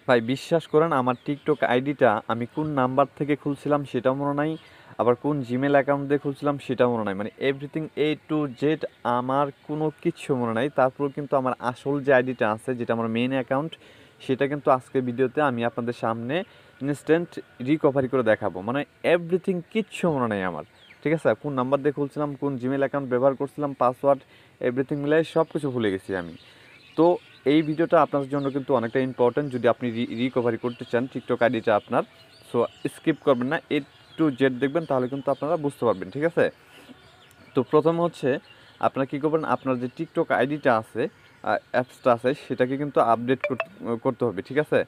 ভাই বিশ্বাস করেন আমার টিকটক আইডিটা আমি কোন নাম্বার থেকে খুলছিলাম সেটাও মনে নাই, আবার কোন জিমেল অ্যাকাউন্ট দিয়ে খুলছিলাম সেটাও মনে নাই। মানে এভরিথিং এ টু জেড আমার কোনো কিচ্ছু মনে নাই। তারপর কিন্তু আমার আসল যে আইডিটা আছে, যেটা আমার মেইন অ্যাকাউন্ট, সেটা কিন্তু আজকের ভিডিওতে আমি আপনাদের সামনে ইনস্ট্যান্ট রিকভারি করে দেখাবো। মানে এভরিথিং কিচ্ছু মনে নাই আমার, ঠিক আছে? কোন নাম্বার দিয়ে খুলছিলাম, কোন জিমেল অ্যাকাউন্ট ব্যবহার করছিলাম, পাসওয়ার্ড এভরিথিং মিলাই সব কিছু ভুলে গেছি আমি। তো এই ভিডিওটা আপনার জন্য কিন্তু অনেকটা ইম্পর্টেন্ট যদি আপনি রিকভারি করতে চান টিকটক আইডিটা আপনার। সো স্কিপ করবেন না, এ টু জেড দেখবেন, তাহলে কিন্তু আপনারা বুঝতে পারবেন, ঠিক আছে? তো প্রথম হচ্ছে আপনারা কী করবেন, আপনার যে টিকটক আইডিটা আছে, অ্যাপসটা আছে, সেটাকে কিন্তু আপডেট করতে হবে, ঠিক আছে?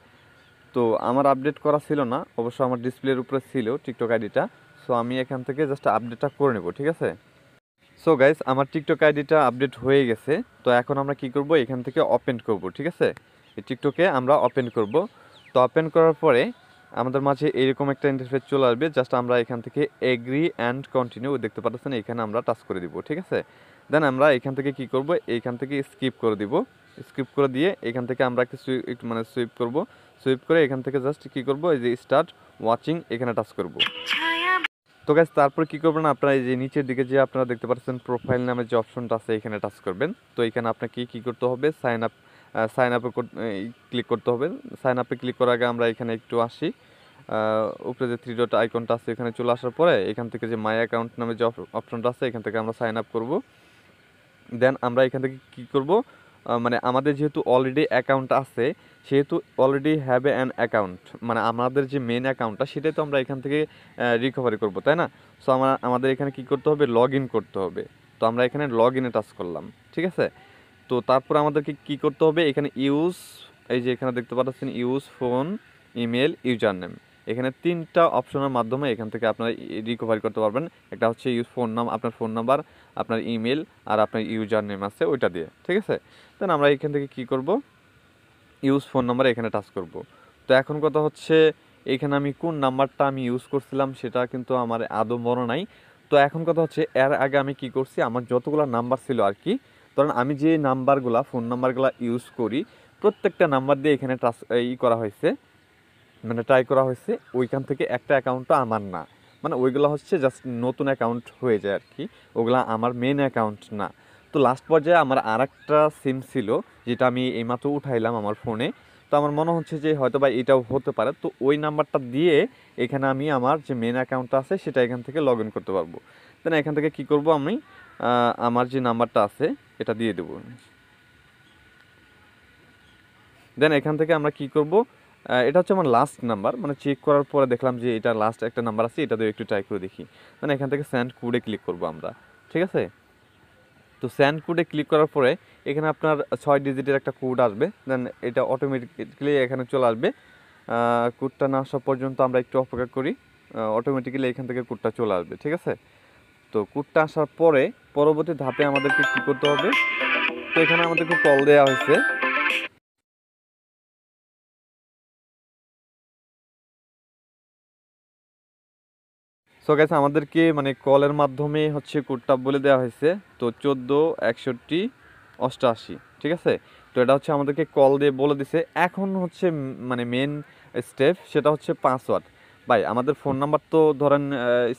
তো আমার আপডেট করা ছিল না, অবশ্য আমার ডিসপ্লের উপরে ছিল টিকটক আইডিটা। সো আমি এখান থেকে জাস্ট আপডেটটা করে নেব, ঠিক আছে? সো গাইস, আমার টিকটক আইডিটা আপডেট হয়ে গেছে। তো এখন আমরা কি করব, এখান থেকে ওপেন করব, ঠিক আছে? এই টিকটকে আমরা ওপেন করব। তো ওপেন করার পরে আমাদের মাঝে এরকম একটা ইন্টারফেস চলে আসবে। জাস্ট আমরা এখান থেকে এগ্রি অ্যান্ড কন্টিনিউ দেখতে পাচ্ছেন, এখানে আমরা টাচ করে দিব, ঠিক আছে? দেন আমরা এখান থেকে কি করব, এইখান থেকে স্কিপ করে দিব। স্কিপ করে দিয়ে এখান থেকে আমরা একটু মানে সুইপ করব। সুইপ করে এখান থেকে জাস্ট কি করব, এই যে স্টার্ট ওয়াচিং এখানে টাচ করব। তো গাইস তারপর কি করবেন, আপনারা এই যে নিচের দিকে যে আপনারা দেখতে পাচ্ছেন প্রোফাইল নামের যে অপশনটা আছে, এখানে টাচ করবেন। তো এখানে আপনাকে কি করতে হবে, সাইন আপে ক্লিক করতে হবে। সাইন আপে ক্লিক করার আগে আমরা এখানে একটু আসি, উপরে যে থ্রি ডট আইকনটা আছে এখানে চলে আসার পরে এখান থেকে যে মাই অ্যাকাউন্ট নামে যে অপশনটা আছে, এখান থেকে আমরা সাইন আপ করব। দেন আমরা এখান থেকে কি করব, মানে আমাদের যেহেতু অলরেডি অ্যাকাউন্ট আছে, সেহেতু অলরেডি হ্যাভ অ্যান অ্যাকাউন্ট, মানে আমাদের যে মেন অ্যাকাউন্টটা সেটাই তো আমরা এখান থেকে রিকভারি করব, তাই না? সো আমাদের এখানে কি করতে হবে, লগ ইন করতে হবে। তো আমরা এখানে লগ ইনে টাচ করলাম, ঠিক আছে? তো তারপর আমাদেরকে কি করতে হবে, এখানে এই যে এখানে দেখতে পাচ্ছেন use phone, email, user name, এখানে তিনটা অপশনের মাধ্যমে এখান থেকে আপনারা রিকভারি করতে পারবেন। একটা হচ্ছে আপনার ফোন নাম্বার, আপনার ইমেল, আর আপনার ইউজার নেম আছে ওইটা দিয়ে, ঠিক আছে? দেন আমরা এখান থেকে কি করব, ইউজ ফোন নাম্বার এখানে টাচ করব। তো এখন কথা হচ্ছে, এখানে আমি কোন নাম্বারটা আমি ইউজ করছিলাম সেটা কিন্তু আমার আদৌ মনে নাই। তো এখন কথা হচ্ছে, এর আগে আমি কি করছি, আমার যতগুলো নাম্বার ছিল আর কি, ধরেন আমি যে নাম্বারগুলা ফোন নাম্বারগুলা ইউজ করি, প্রত্যেকটা নাম্বার দিয়ে এখানে করা হয়েছে, মানে ট্রাই করা হয়েছে। ওইখান থেকে একটা অ্যাকাউন্টও আমার না, মানে ওইগুলো হচ্ছে জাস্ট নতুন অ্যাকাউন্ট হয়ে যায় আর কি, ওগুলা আমার মেন অ্যাকাউন্ট না। তো লাস্ট পর্যায়ে আমার আর একটা সিম ছিল, যেটা আমি এইমাত্র উঠাইলাম আমার ফোনে। তো আমার মনে হচ্ছে যে হয়তো বা এটাও হতে পারে। তো ওই নাম্বারটা দিয়ে এখানে আমি আমার যে মেন অ্যাকাউন্টটা আছে সেটা এখান থেকে লগ ইন করতে পারবো। দেন এখান থেকে কি করব, আমি আমার যে নাম্বারটা আছে এটা দিয়ে দেবো। দেন এখান থেকে আমরা কি করব, এটা হচ্ছে আমার লাস্ট নাম্বার, মানে চেক করার পরে দেখলাম যে এটা লাস্ট একটা নাম্বার আছে, এটা দিয়ে একটু ট্রাই করে দেখি। দেন এখান থেকে সেন্ড কোডে ক্লিক করব আমরা, ঠিক আছে? তো সেন্ড কোডে ক্লিক করার পরে এখানে আপনার 6 ডিজিটের একটা কোড আসবে। দেন এটা অটোমেটিক্যালি এখানে চলে আসবে। কোডটা না আসা পর্যন্ত আমরা একটু অপেক্ষা করি, অটোমেটিক্যালি এখান থেকে কোডটা চলে আসবে, ঠিক আছে? তো কোডটা আসার পরে পরবর্তী ধাপে আমাদেরকে কি করতে হবে, তো এখানে আমাদেরকে কল দেওয়া হয়েছে। সো গাইস আমাদেরকে মানে কলের মাধ্যমে হচ্ছে কোডটা বলে দেওয়া হয়েছে। তো 14 61 88, ঠিক আছে? তো এটা হচ্ছে আমাদেরকে কল দিয়ে বলে দিছে। এখন হচ্ছে মানে মেন স্টেপ, সেটা হচ্ছে পাসওয়ার্ড। ভাই আমাদের ফোন নাম্বার তো ধরেন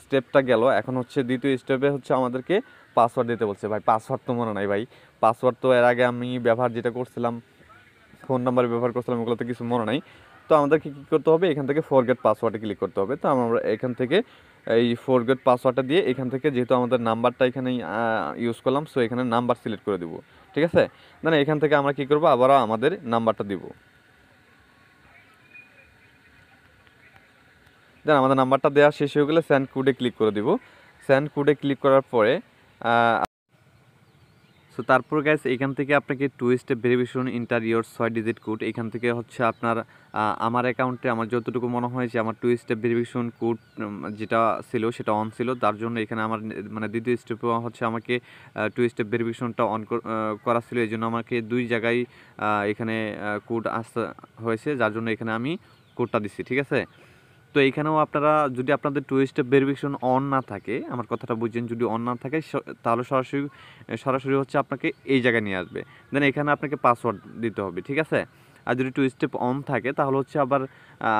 স্টেপটা গেল, এখন হচ্ছে দ্বিতীয় স্টেপে হচ্ছে আমাদেরকে পাসওয়ার্ড দিতে বলছে। ভাই পাসওয়ার্ড তো মনে নাই ভাই, পাসওয়ার্ড তো এর আগে আমি ব্যবহার যেটা করছিলাম, ফোন নাম্বার ব্যবহার করছিলাম, ওগুলো তো কিছু মনে নাই। তো আমাদেরকে কী করতে হবে, এখান থেকে ফরগেট পাসওয়ার্ডে ক্লিক করতে হবে। তো আমরা এখান থেকে এই ফরগেট পাসওয়ার্ডটা দিয়ে এখান থেকে যেহেতু আমাদের নাম্বারটা এখানে ইউজ করলাম, সো এখানে নাম্বার সিলেক্ট করে দিব, ঠিক আছে? মানে এখান থেকে আমরা কী করবো, আবারও আমাদের নাম্বারটা দিব। দেন আমাদের নাম্বারটা দেওয়া শেষ হয়ে গেলে সেন্ড কোডে ক্লিক করে দিব। সেন্ড কোডে ক্লিক করার পরে সো তারপর গাইস এখান থেকে আপনাকে 2 step verification inter your 6 digit code, এখান থেকে হচ্ছে আপনার আমার অ্যাকাউন্টে আমার যতটুকু মনে হয় যে আমার 2 স্টেপ ভেরিফিকেশন কোড যেটা ছিল সেটা অন ছিল, তার জন্য এখানে আমার মানে দ্বিতীয় স্টেপে হচ্ছে আমাকে 2 স্টেপ ভেরিফিকেশনটা অন করা ছিল, এই জন্য আমাকে 2 জায়গায় এখানে কোড আসতে হয়েছে, যার জন্য এখানে আমি কোডটা দিচ্ছি, ঠিক আছে? তো এইখানেও আপনারা যদি আপনাদের 2 স্টেপ ভেরিফিকেশন অন না থাকে, আমার কথাটা বুঝছেন, যদি অন না থাকে তাহলে সরাসরি হচ্ছে আপনাকে এই জায়গায় নিয়ে আসবে। দেন এখানে আপনাকে পাসওয়ার্ড দিতে হবে, ঠিক আছে? আর যদি 2 স্টেপ অন থাকে তাহলে হচ্ছে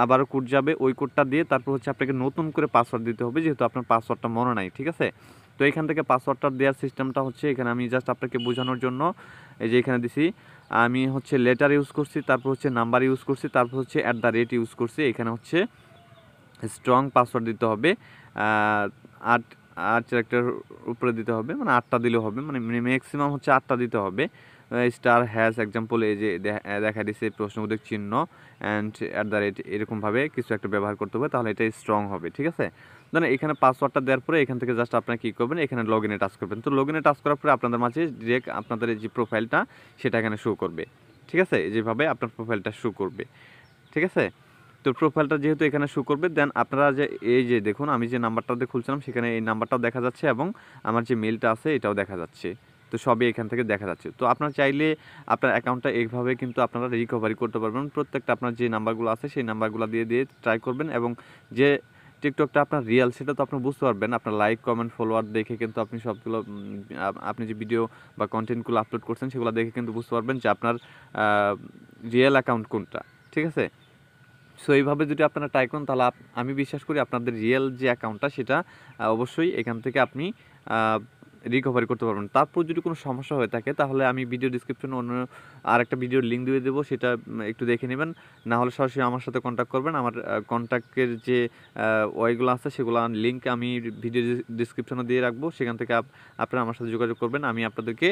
আবারও কোড যাবে, ওই কোডটা দিয়ে তারপর হচ্ছে আপনাকে নতুন করে পাসওয়ার্ড দিতে হবে, যেহেতু আপনার পাসওয়ার্ডটা মনে নাই, ঠিক আছে। তো এখান থেকে পাসওয়ার্ডটা দেওয়ার সিস্টেমটা হচ্ছে, এখানে আমি জাস্ট আপনাকে বোঝানোর জন্য এই যে এখানে দিছি, আমি হচ্ছে লেটার ইউজ করছি, তারপর হচ্ছে নাম্বার ইউজ করছি, তারপর হচ্ছে @ ইউজ করছি। এখানে হচ্ছে স্ট্রং পাসওয়ার্ড দিতে হবে, 8 8 ক্যারেক্টার উপরে দিতে হবে, মানে 8টা দিলেও হবে, মানে ম্যাক্সিমাম হচ্ছে 8টা দিতে হবে। স্টার হ্যাশ এক্সাম্পল এই যে দেখা দিচ্ছে প্রশ্নবোধক চিহ্ন অ্যান্ড এরকমভাবে কিছু একটা ব্যবহার করতে হবে, তাহলে এটা স্ট্রং হবে, ঠিক আছে। ধরেন এখানে পাসওয়ার্ডটা দেওয়ার পরে এখান থেকে জাস্ট আপনারা কী করবেন, এখানে লগ ইনে টাচ করবেন। তো লগ ইনে টাচ করার পরে আপনাদের মাঝে ডিরেক্ট আপনাদের যে প্রোফাইলটা সেটা এখানে শো করবে, ঠিক আছে। যেভাবে আপনার প্রোফাইলটা শো করবে, ঠিক আছে। তো প্রোফাইলটা যেহেতু এখানে শো করবে, দেন আপনারা যে এই যে দেখুন আমি যে নাম্বারটা দিয়ে খুলছিলাম সেখানে এই নাম্বারটাও দেখা যাচ্ছে এবং আমার যে মেলটা আছে এটাও দেখা যাচ্ছে। তো সবই এখান থেকে দেখা যাচ্ছে। তো আপনারা চাইলে আপনার অ্যাকাউন্টটা এইভাবে কিন্তু আপনারা রিকভারি করতে পারবেন। প্রত্যেকটা আপনার যে নাম্বারগুলো আছে সেই নাম্বারগুলো দিয়ে ট্রাই করবেন, এবং যে টিকটকটা আপনার রিয়েল সেটা তো আপনি বুঝতে পারবেন। আপনার লাইক কমেন্ট ফলোয়ার দেখে কিন্তু আপনি সবগুলো আপনি যে ভিডিও বা কন্টেন্টগুলো আপলোড করছেন সেগুলো দেখে কিন্তু বুঝতে পারবেন যে আপনার রিয়েল অ্যাকাউন্ট কোনটা, ঠিক আছে। সো এইভাবে যদি আপনারা ট্রাই করেন তাহলে আমি বিশ্বাস করি আপনাদের রিয়েল যে অ্যাকাউন্টটা সেটা অবশ্যই এখান থেকে আপনি রিকভারি করতে পারবেন। তারপর যদি কোনো সমস্যা হয়ে থাকে তাহলে আমি ভিডিও ডিসক্রিপশনে অন্য আরেকটা ভিডিওর লিঙ্ক দিয়ে দেবো, সেটা একটু দেখে নেবেন। না হলে সরাসরি আমার সাথে কন্ট্যাক্ট করবেন। আমার কন্ট্যাক্টের যে ওয়েগুলো আছে সেগুলো লিঙ্ক আমি ভিডিও ডিসক্রিপশনে দিয়ে রাখবো, সেখান থেকে আপনারা আমার সাথে যোগাযোগ করবেন। আমি আপনাদেরকে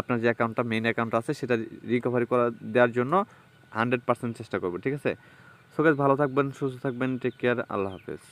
আপনার যে অ্যাকাউন্টটা মেইন অ্যাকাউন্ট আছে সেটা রিকভারি দেওয়ার জন্য 100% চেষ্টা করবো, ঠিক আছে। সো গাইস, ভালো থাকবেন, সুস্থ থাকবেন, টেক কেয়ার, আল্লাহ হাফেজ।